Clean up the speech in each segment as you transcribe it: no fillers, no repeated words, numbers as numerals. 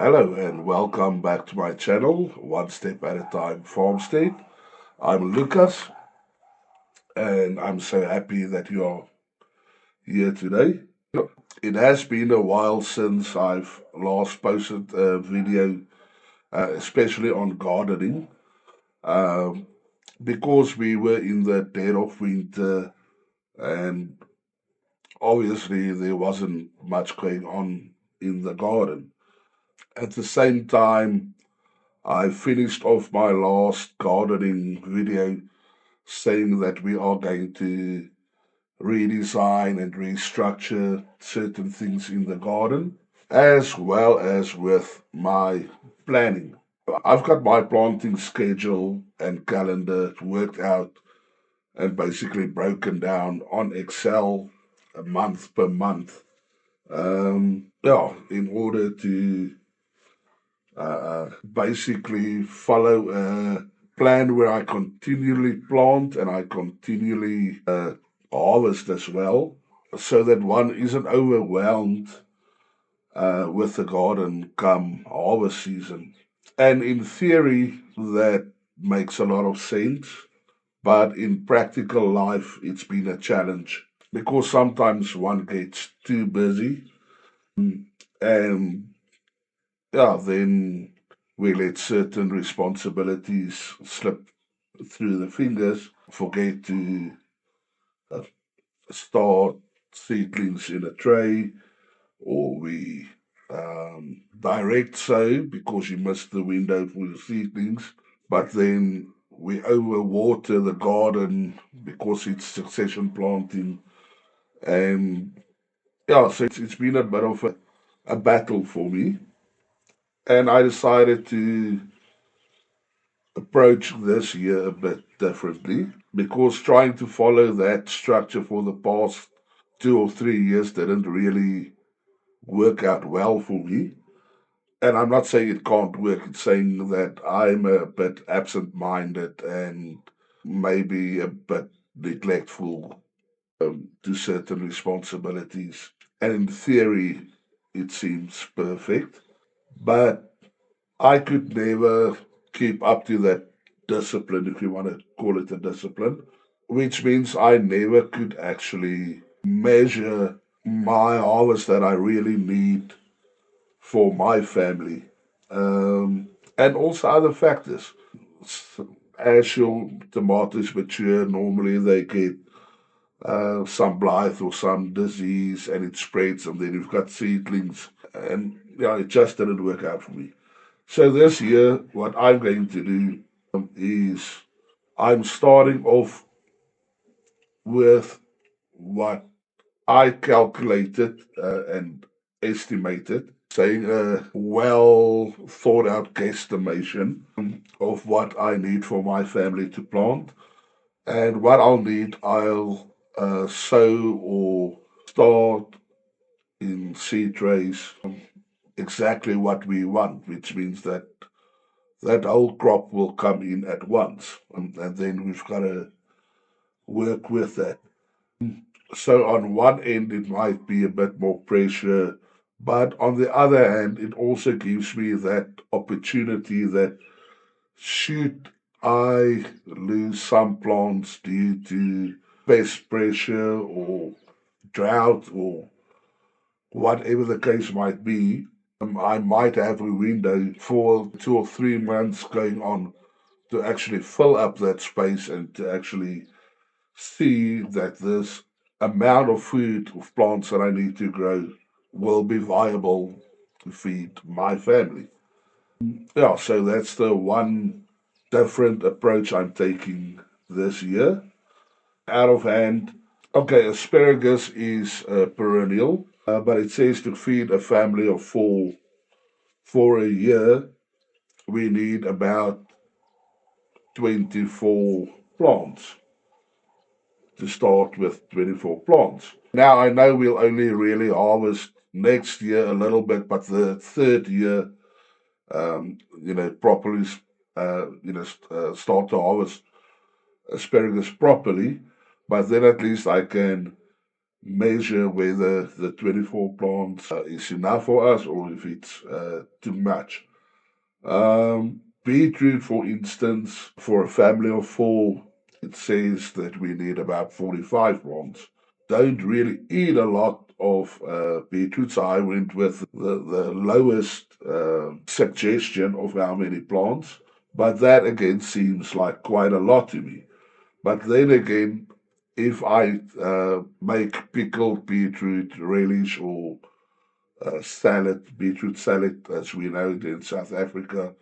Hello and welcome back to my channel, One Step at a Time Homestead. I'm Lucas and I'm so happy that you are here today. It has been a while since I've last posted a video, especially on gardening, um, because we were in the dead of winter and obviously there wasn't much going on in the garden. At the same time, I finished off my last gardening video saying that we are going to redesign and restructure certain things in the garden, as well as with my planning. I've got my planting schedule and calendar worked out and basically broken down on Excel a month per month. In order to basically follow a plan where I continually plant and I continually harvest as well, so that one isn't overwhelmed with the garden come harvest season. And in theory, that makes a lot of sense, but in practical life, it's been a challenge because sometimes one gets too busy and then we let certain responsibilities slip through the fingers, forget to uh, start seedlings in a tray, or we direct sow because you missed the window for your seedlings, but then we overwater the garden because it's succession planting. And so it's been a bit of a battle for me. And I decided to approach this year a bit differently because trying to follow that structure for the past 2 or 3 years didn't really work out well for me. And I'm not saying it can't work, it's saying that I'm a bit absent minded and maybe a bit neglectful to certain responsibilities. And in theory, it seems perfect, but I could never keep up to that discipline, if you want to call it a discipline, which means I never could actually measure my harvest that I really need for my family. And also other factors. As your tomatoes mature, normally they get some blight or some disease and it spreads, and then you've got seedlings. And it just didn't work out for me. So this year, what I'm going to do is I'm starting off with what I calculated and estimated, saying a well thought out guesstimation of what I need for my family to plant. And what I'll need, I'll sow or start in seed trays exactly what we want, which means that that whole crop will come in at once. And then we've got to work with that. So on one end, it might be a bit more pressure, but on the other hand, it also gives me that opportunity that should I lose some plants due to pest pressure or drought or whatever the case might be, I might have a window for 2 or 3 months going on to actually fill up that space and to actually see that this amount of food of plants that I need to grow will be viable to feed my family. So that's the one different approach I'm taking this year. Out of hand, okay, asparagus is perennial, but it says to feed a family of four for a year, we need about 24 plants. To start with 24 plants. Now I know we'll only really harvest next year a little bit, but the third year, properly, start to harvest asparagus properly. But then at least I can measure whether the 24 plants is enough for us or if it's too much. Beetroot, for instance, for a family of four, it says that we need about 45 plants. Don't really eat a lot of beetroot, so I went with the lowest suggestion of how many plants. But that again seems like quite a lot to me. But then again, if I make pickled beetroot relish or salad, beetroot salad, as we know it in South Africa,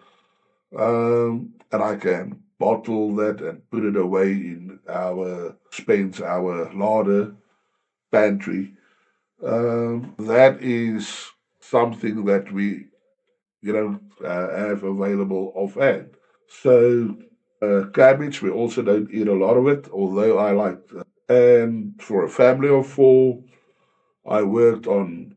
and I can bottle that and put it away in our Spain's our larder pantry. That is something that we, have available offhand. So cabbage, we also don't eat a lot of it, although I like. And for a family of four, I worked on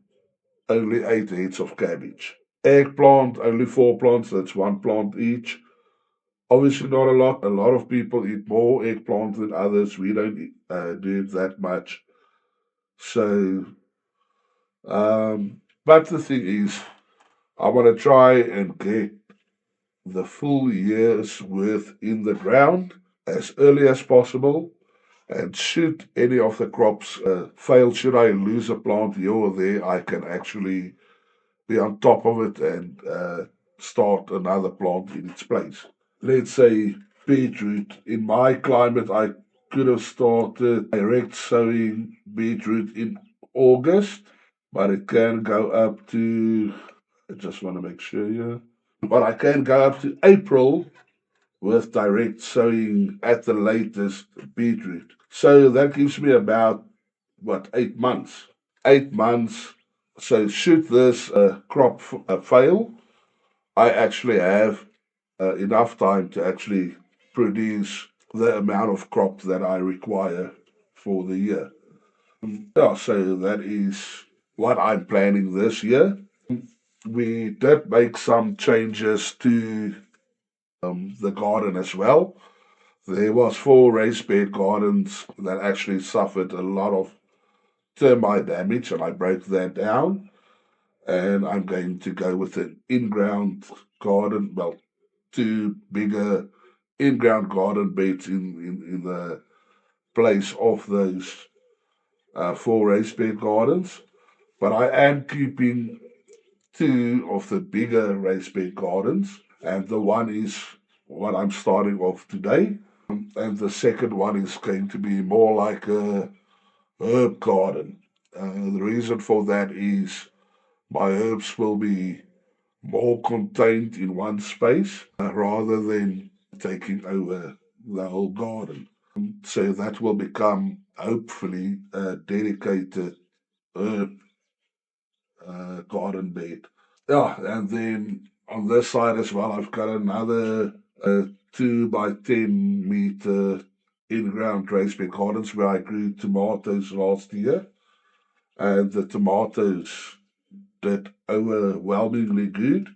only 8 heads of cabbage. Eggplant, only 4 plants. That's 1 plant each. Obviously, not a lot. A lot of people eat more eggplant than others. We don't do it that much. So, but the thing is, I want to try and get the full year's worth in the ground as early as possible. And should any of the crops fail, should I lose a plant here or there, I can actually be on top of it and start another plant in its place. Let's say beetroot. In my climate, I could have started direct sowing beetroot in August, but it can go up to, I just want to make sure here, but I can go up to April with direct sowing at the latest beetroot. So that gives me about, what, 8 months? 8 months. So should this crop fail, I actually have enough time to actually produce the amount of crop that I require for the year. Yeah, so that is what I'm planning this year. We did make some changes to the garden as well. There was 4 raised bed gardens that actually suffered a lot of termite damage, and I broke that down. And I'm going to go with an in-ground garden. Well, 2 bigger in-ground garden beds in the place of those 4 raised bed gardens. But I am keeping 2 of the bigger raised bed gardens, and the one is what I'm starting off today, and the second one is going to be more like a herb garden. The reason for that is my herbs will be more contained in one space rather than taking over the whole garden. So that will become hopefully a dedicated herb garden bed. Yeah, and then on this side as well, I've got another 2 by 10 meter in-ground raised bed gardens where I grew tomatoes last year, and the tomatoes did overwhelmingly good,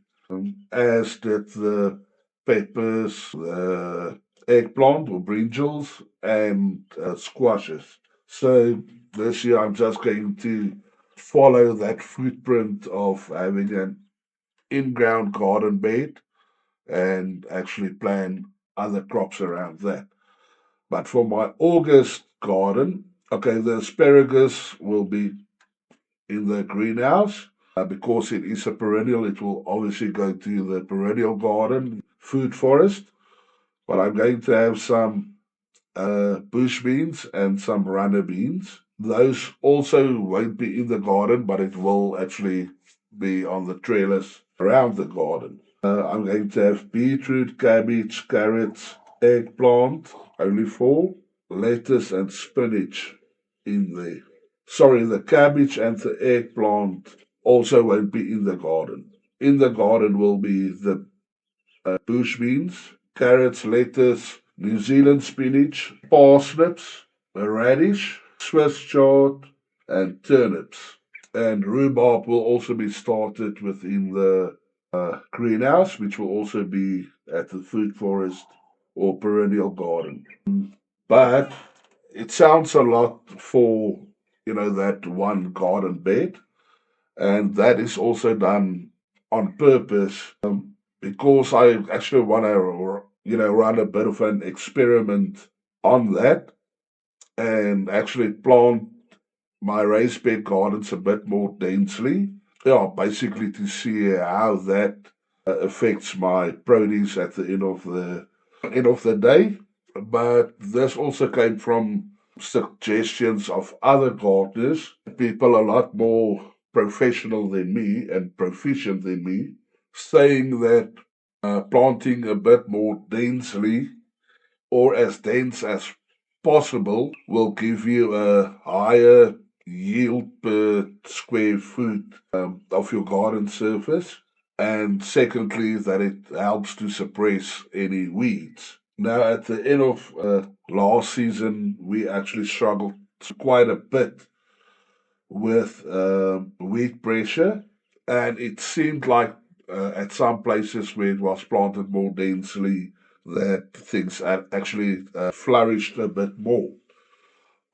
as did the peppers, the eggplant or brinjals, and squashes. So this year I'm just going to follow that footprint of having an in-ground garden bed and actually plant other crops around that. But for my August garden, okay, the asparagus will be in the greenhouse. Because it is a perennial, it will obviously go to the perennial garden, food forest. But I'm going to have some bush beans and some runner beans. Those also won't be in the garden, but it will actually be on the trailers around the garden. I'm going to have beetroot, cabbage, carrots, eggplant, only 4, lettuce and spinach in there. Sorry, the cabbage and the eggplant also won't be in the garden. In the garden will be the bush beans, carrots, lettuce, New Zealand spinach, parsnips, a radish, Swiss chard, and turnips. And rhubarb will also be started within the greenhouse, which will also be at the food forest or perennial garden. But it sounds a lot for that one garden bed. And that is also done on purpose because I actually want to, run a bit of an experiment on that and actually plant my raised bed gardens a bit more densely. Yeah, basically to see how that affects my produce at the end of the day. But this also came from suggestions of other gardeners, people a lot more professional than me and proficient than me, saying that planting a bit more densely or as dense as possible will give you a higher yield per square foot of your garden surface. And secondly, that it helps to suppress any weeds. Now, at the end of last season, we actually struggled quite a bit with weed pressure, and it seemed like at some places where it was planted more densely, that things actually flourished a bit more.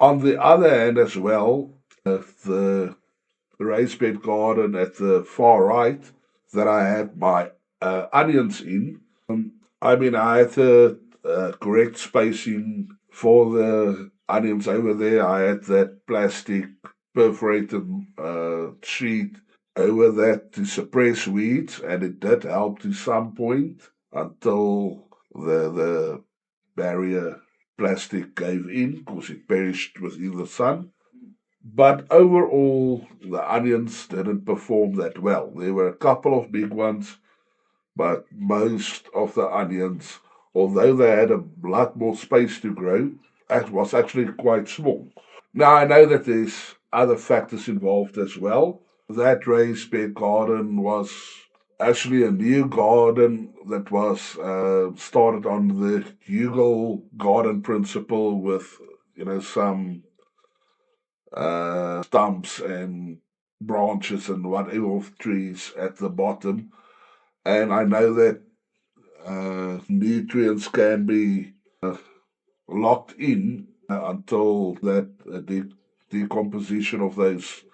On the other hand, as well, the raised bed garden at the far right that I had my onions in. I had the correct spacing for the onions over there. I had that plastic perforated sheet over that to suppress weeds, and it did help to some point until the barrier plastic gave in because it perished within the sun. But overall, the onions didn't perform that well. There were a couple of big ones, but most of the onions, although they had a lot more space to grow, it was actually quite small. Now, I know that there's other factors involved as well. That raised bed garden was actually a new garden that was started on the Hugel garden principle with, some stumps and branches and whatever of trees at the bottom. And I know that nutrients can be locked in until that decomposition of those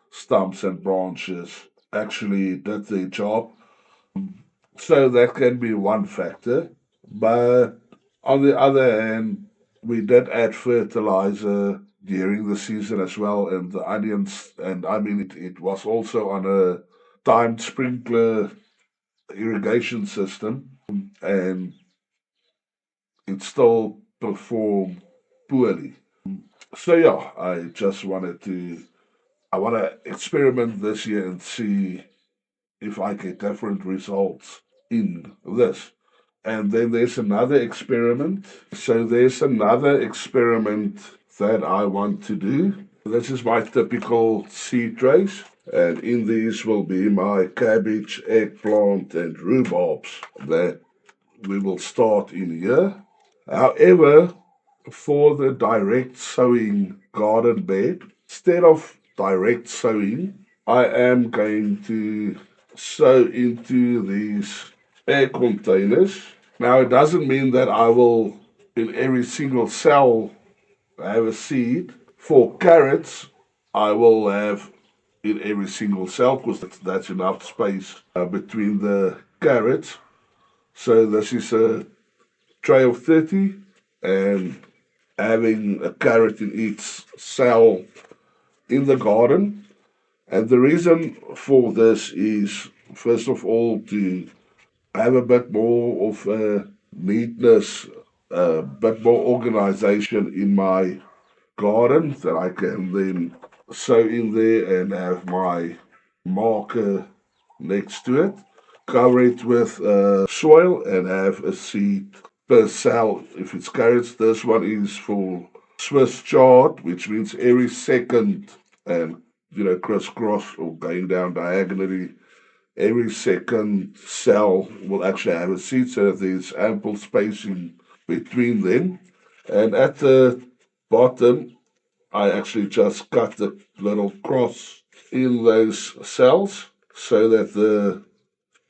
stumps and branches actually did their job. So that can be one factor. But on the other hand, we did add fertilizer during the season as well, and the onions, and it was also on a timed sprinkler irrigation system, and it still performed poorly. So yeah, I want to experiment this year and see if I get different results in this. And then there's another experiment. So there's another experiment that I want to do. This is my typical seed trays. And in these will be my cabbage, eggplant, and rhubarbs that we will start in here. However, for the direct sowing garden bed, instead of direct sowing, I am going to sow into these air containers. Now, it doesn't mean that I will, in every single cell, have a seed. For carrots, I will have in every single cell because that's enough space between the carrots. So this is a tray of 30 and having a carrot in each cell in the garden. And the reason for this is, first of all, to have a bit more of neatness, a bit more organization in my garden that I can then sow in there and have my marker next to it. Cover it with soil and have a seed per cell. If it's carrots, this one is for Swiss chard, which means every second and crisscross or going down diagonally. Every second cell will actually have a seed, so that there's ample spacing between them. And at the bottom, I actually just cut the little cross in those cells so that the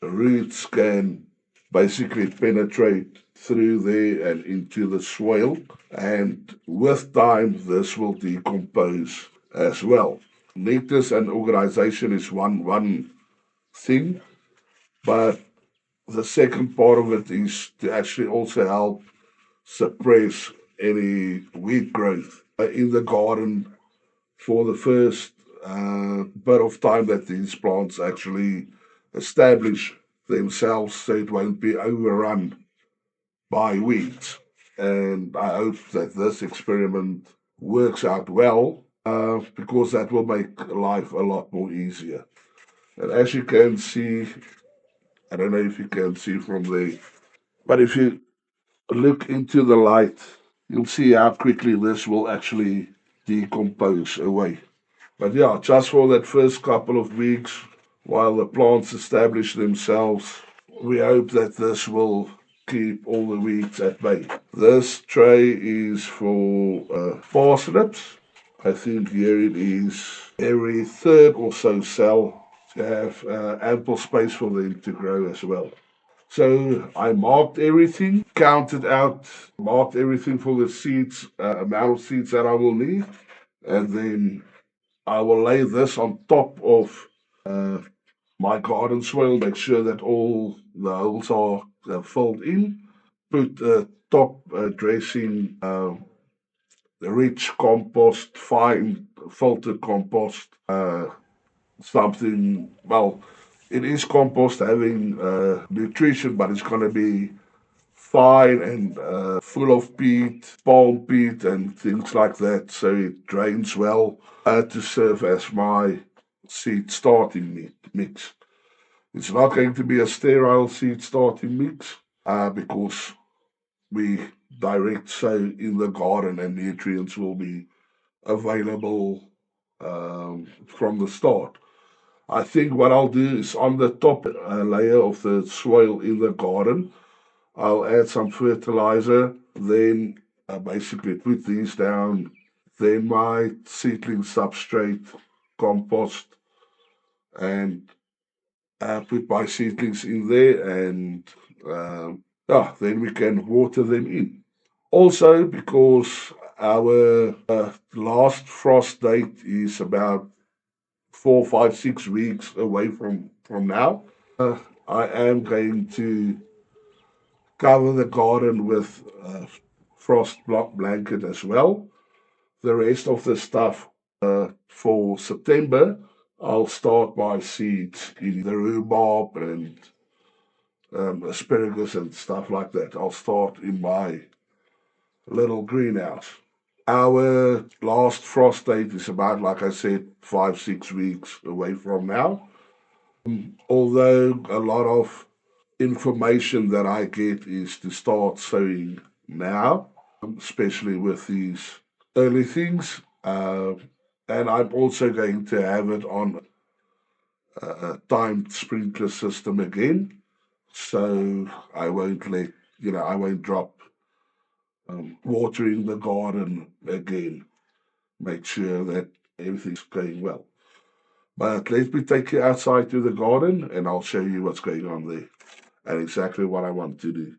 roots can basically penetrate through there and into the soil. And with time, this will decompose as well. Neatness and organization is one thing, but the second part of it is to actually also help suppress any weed growth in the garden for the first bit of time that these plants actually establish themselves so it won't be overrun by weeds. And I hope that this experiment works out well because that will make life a lot more easier. And as you can see, I don't know if you can see from there, but if you look into the light, you'll see how quickly this will actually decompose away. But yeah, just for that first couple of weeks, while the plants establish themselves, we hope that this will keep all the weeds at bay. This tray is for parsnips. I think here it is every third or so cell to have ample space for them to grow as well. So I marked everything, counted out, marked everything for the seeds, amount of seeds that I will need, and then I will lay this on top of uh, my garden soil, make sure that all the holes are filled in, put top dressing, rich compost, fine filtered compost, something, well, it is compost having nutrition, but it's going to be fine and full of peat, palm peat, and things like that, so it drains well to serve as my seed starting mix. It's not going to be a sterile seed starting mix because we direct sow in the garden and nutrients will be available from the start. I think what I'll do is on the top layer of the soil in the garden, I'll add some fertilizer, then basically put these down, then my seedling substrate, compost, and put my seedlings in there, and yeah, then we can water them in. Also, because our last frost date is about 4, 5, 6 weeks away from now, I am going to cover the garden with a frost block blanket as well. The rest of the stuff for September, I'll start my seeds in the rhubarb and asparagus and stuff like that. I'll start in my little greenhouse. Our last frost date is about, like I said, 5, 6 weeks away from now. Although a lot of information that I get is to start sowing now, especially with these early things. And I'm also going to have it on a timed sprinkler system again. So I won't I won't drop watering the garden again. Make sure that everything's going well. But let me take you outside to the garden and I'll show you what's going on there and exactly what I want to do.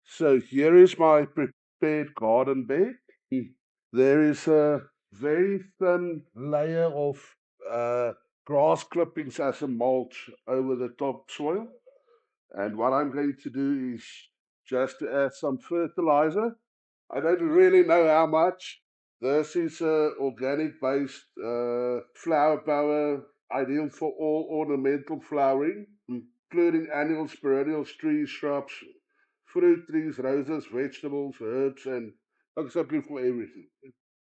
So here is my prepared garden bed. There is a very thin layer of uh, grass clippings as a mulch over the top soil. And what I'm going to do is just to add some fertilizer. I don't really know how much. This is organic based flower power, ideal for all ornamental flowering, including annuals, perennials, trees, shrubs, fruit trees, roses, vegetables, herbs, and basically for everything.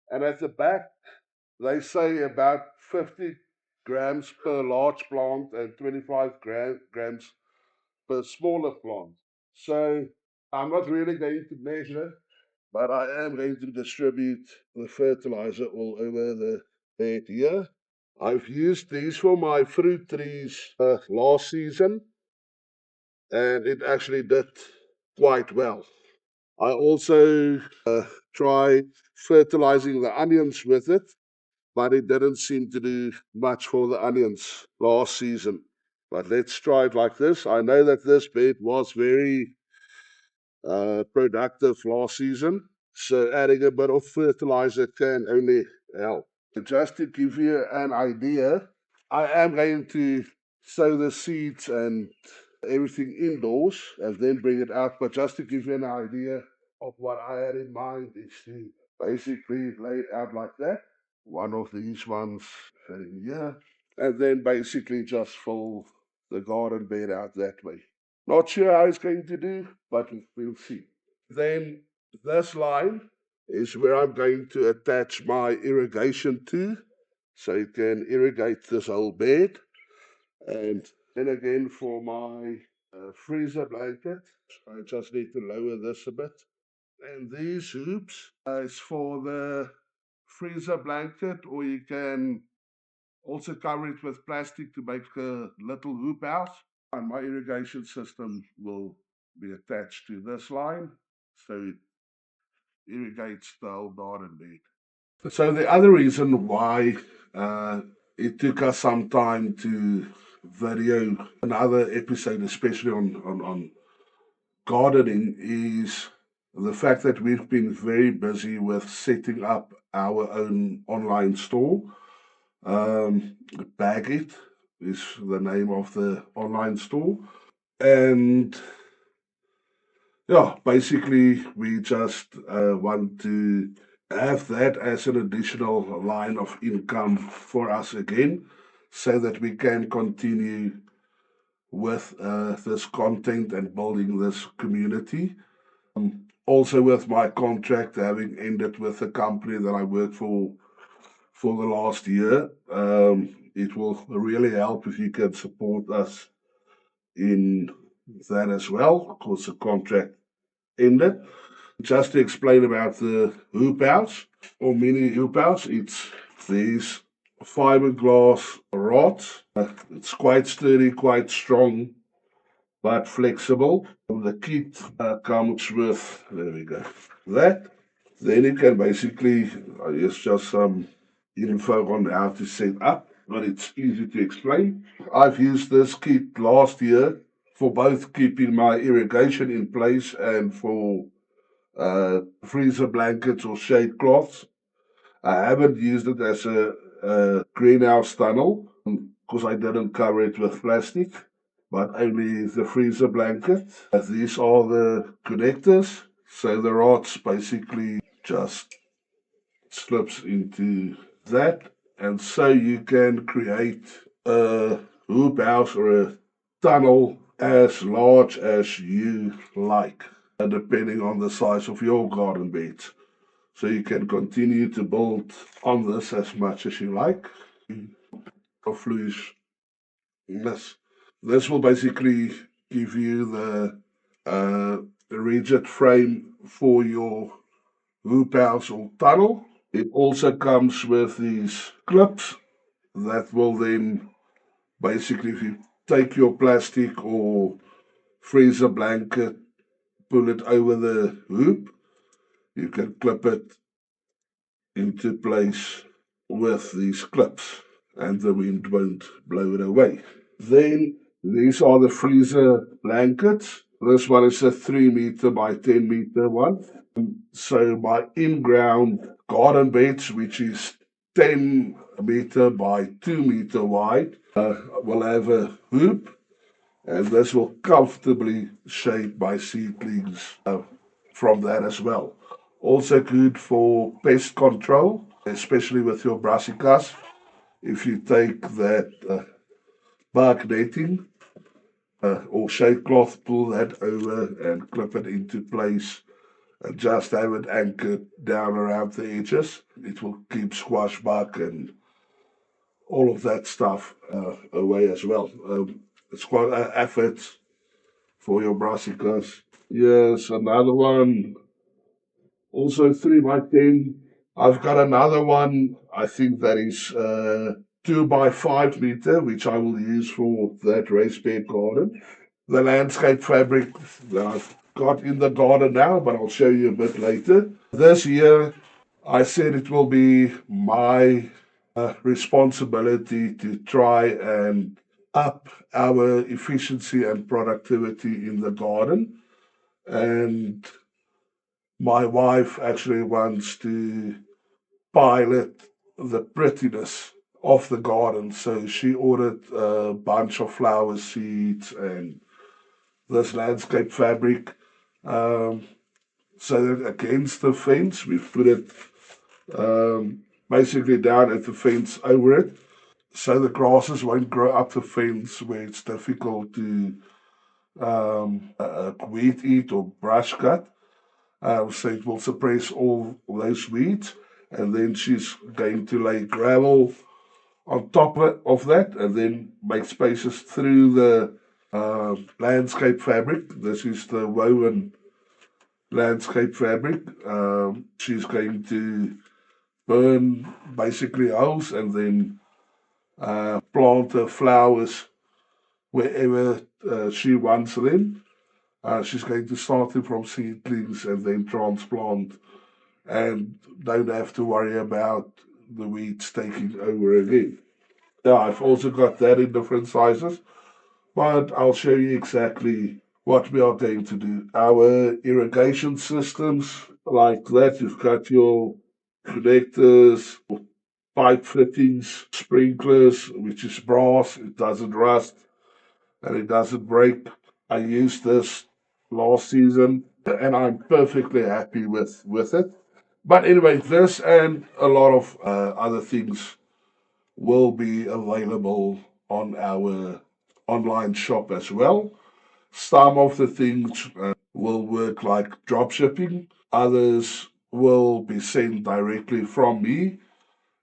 And at the back, they say about 50 grams per large plant and 25 grams per smaller plant. So I'm not really going to measure, but I am going to distribute the fertilizer all over the bed here. I've used these for my fruit trees last season, and it actually did quite well. I also tried fertilizing the onions with it, but it didn't seem to do much for the onions last season. But let's try it like this. I know that this bed was very productive last season, so adding a bit of fertilizer can only help. Just to give you an idea, I am going to sow the seeds and everything indoors and then bring it out. But just to give you an idea of what I had in mind is to basically lay it out like that. One of these ones in here. And then basically just fill the garden bed out that way. Not sure how it's going to do, but we'll see. Then this line is where I'm going to attach my irrigation to, so it can irrigate this whole bed. And then again for my freezer blanket, I just need to lower this a bit. And these hoops is for the freezer blanket, or you can also cover it with plastic to make a little hoop house. And my irrigation system will be attached to this line, so it irrigates the whole garden bed. So the other reason why it took us some time to video another episode, especially on gardening, is the fact that we've been very busy with setting up our own online store. BagIt is the name of the online store. And yeah, basically, we just want to have that as an additional line of income for us again, so that we can continue with this content and building this community. Also, with my contract having ended with the company that I worked for the last year, it will really help if you can support us in that as well, because the contract ended. Just to explain about the hoop house or mini hoop house, it's these fiberglass rods. It's quite sturdy, quite strong, but flexible. The kit comes with, there we go, that. Then you can basically, it's just some info on how to set up, but it's easy to explain. I've used this kit last year for both keeping my irrigation in place and for freezer blankets or shade cloths. I haven't used it as a greenhouse tunnel because I didn't cover it with plastic, but only the freezer blanket. These are the connectors. So the rods basically just slips into that. And so you can create a hoop house or a tunnel as large as you like, depending on the size of your garden bed. So you can continue to build on this as much as you like. Fluish. This will basically give you the rigid frame for your hoop house or tunnel. It also comes with these clips that will then basically, if you take your plastic or freezer blanket, pull it over the hoop, you can clip it into place with these clips and the wind won't blow it away. Then these are the freezer blankets. This one is a 3 meter by 10 meter one. So my in-ground garden beds, which is 10 meter by 2 meter wide, will have a hoop, and this will comfortably shade my seedlings from that as well. Also good for pest control, especially with your brassicas. If you take that bark netting or shade cloth, pull that over and clip it into place and just have it anchored down around the edges. It will keep squash bug and all of that stuff away as well. It's quite an effort for your brassicas. Yes, another one, also 3 by 10. I've got another one, I think that is 2 by 5 meter, which I will use for that raised bed garden. The landscape fabric that I've got in the garden now, but I'll show you a bit later. This year, I said it will be my responsibility to try and up our efficiency and productivity in the garden. And my wife actually wants to pilot the prettiness of the garden. So she ordered a bunch of flower seeds and this landscape fabric. Um, so that against the fence, we put it basically down at the fence over it. So the grasses won't grow up the fence where it's difficult to weed eat or brush cut. So it will suppress all those weeds. And then she's going to lay gravel on top of that and then make spaces through the landscape fabric. This is the woven landscape fabric. She's going to burn basically holes and then plant the flowers wherever she wants them. She's going to start them from seedlings and then transplant and don't have to worry about the weeds taking over again. Yeah, I've also got that in different sizes, but I'll show you exactly what we are going to do. Our irrigation systems, like that, you've got your connectors, pipe fittings, sprinklers, which is brass, it doesn't rust and it doesn't break. I used this last season and I'm perfectly happy with it. But anyway, this and a lot of other things will be available on our online shop as well. Some of the things will work like drop shipping, others will be sent directly from me,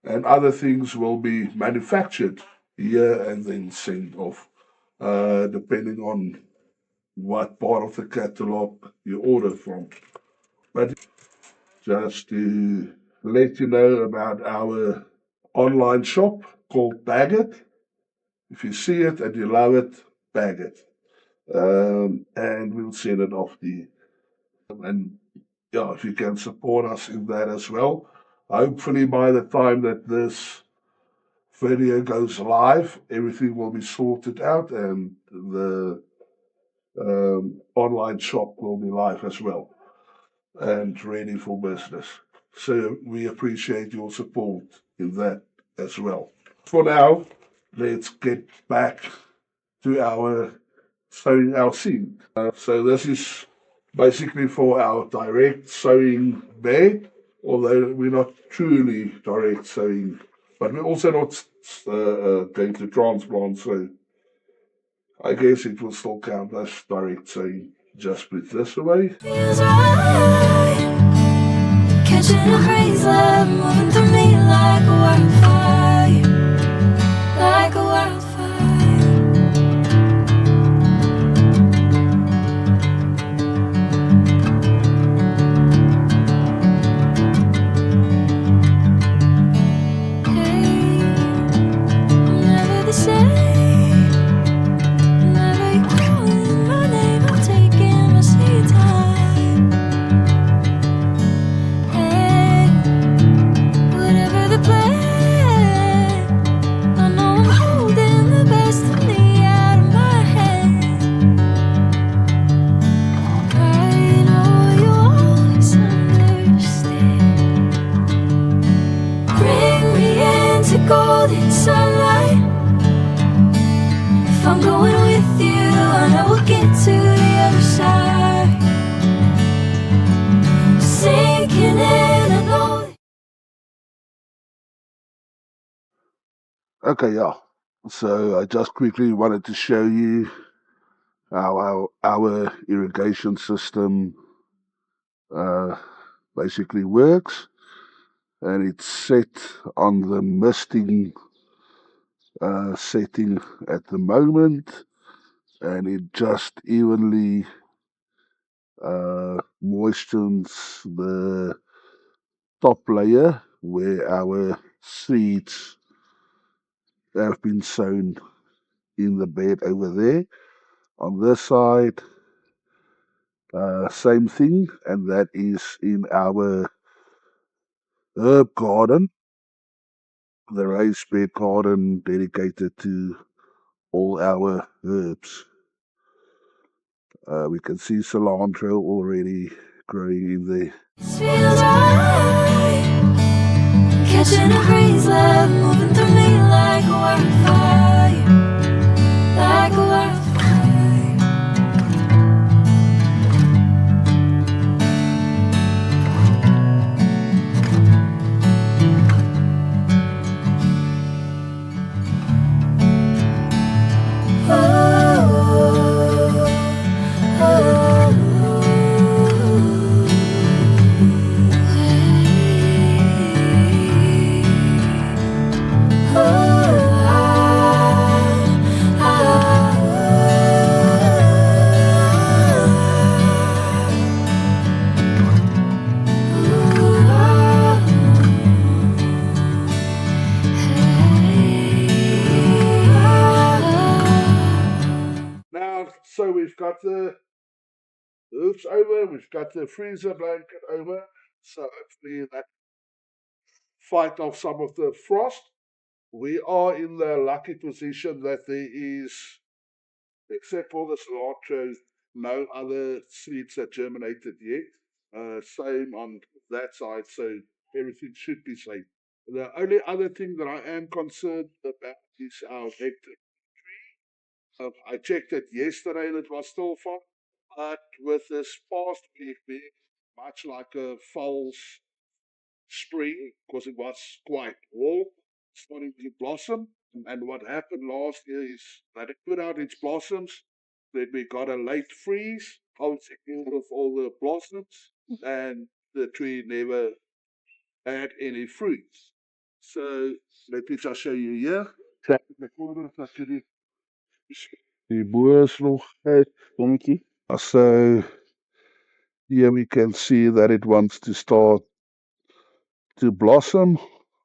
and other things will be manufactured here and then sent off, depending on what part of the catalog you order from. But just to let you know about our online shop called BagIt. If you see it and you love it, bag it. And we'll send it off to you. And yeah, if you can support us in that as well. Hopefully, by the time that this video goes live, everything will be sorted out and the online shop will be live as well and ready for business. So we appreciate your support in that as well. For now, let's get back to our sowing our seed. So this is basically for our direct sowing bed, although we're not truly direct sowing, but we're also not going to transplant, so I guess it will still count as direct sowing. Just put this away. Feels right, catching a breeze, love moving through me like a wildfire, like a wildfire. Hey, I'm never the same. Whenever you're calling my name, I'm taking my sweet time. Hey, whatever the plan, I know I'm holding the best of me out of my head. I know you always understand. Bring me into golden sunlight. If I'm going with you, I know we'll get to the other side. Sinking in and all. Okay, yeah. So I just quickly wanted to show you how our irrigation system uh, basically works. And it's set on the misting setting at the moment, and it just evenly moistens the top layer where our seeds have been sown in the bed over there. On this side, same thing, and that is in our herb garden, the raised bed garden dedicated to all our herbs. We can see cilantro already growing in there. Feels right, catching a breeze love moving through me like a wildfire, like a wildfire. Now, so we've got the roofs over, we've got the freezer blanket over, so hopefully that fight off some of the frost. We are in the lucky position that there is, except for the cilantro, no other seeds that germinated yet. Same on that side, so everything should be safe. The only other thing that I am concerned about is our hectare. I checked it yesterday and it was still fine. But with this past week being much like a false spring, because it was quite warm, starting to blossom. And what happened last year is that it put out its blossoms, then we got a late freeze, out of all the blossoms, and the tree never had any fruits. So let me just show you here. Die boer is nog bommetjie. So here we can see that it wants to start to blossom.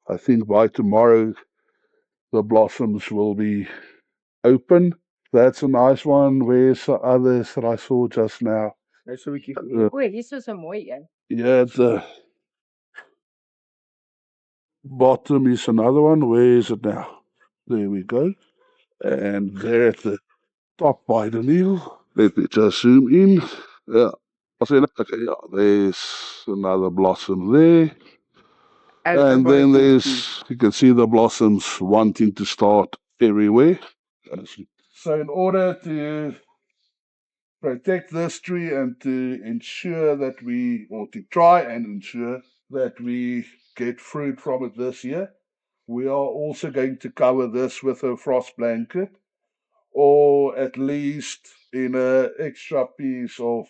I think by tomorrow the blossoms will be open. That's a nice one. Where's the others that I saw just now? Dis 'n bietjie groen. O, hier is 'n mooi een. Yeah, the bottom is another one. Where is it now? There we go. And there at the top by the needle. Let me just zoom in. Yeah. Okay, yeah, there's another blossom there. And then there's, you can see the blossoms wanting to start everywhere. So, in order to protect this tree and to ensure that we, or to try and ensure that we get fruit from it this year, we are also going to cover this with a frost blanket, or at least in an extra piece of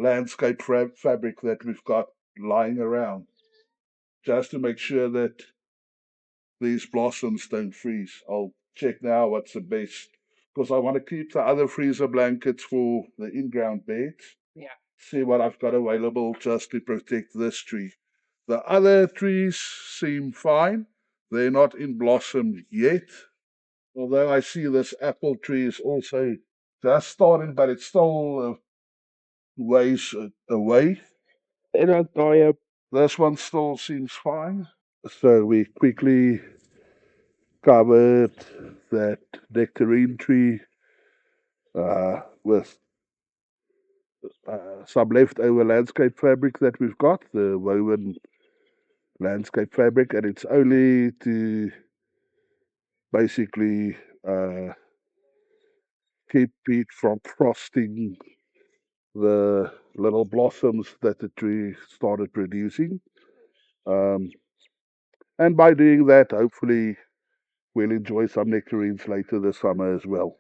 landscape fabric that we've got lying around, just to make sure that these blossoms don't freeze. I'll check now what's the best, because I want to keep the other freezer blankets for the in-ground beds. Yeah. See what I've got available just to protect this tree. The other trees seem fine. They're not in blossom yet. Although I see this apple tree is also just starting, but it's still ways away. This one still seems fine. So we quickly covered that nectarine tree with some leftover landscape fabric that we've got, the woven landscape fabric, and it's only to basically keep it from frosting the little blossoms that the tree started producing. Um, and by doing that, hopefully, we'll enjoy some nectarines later this summer as well.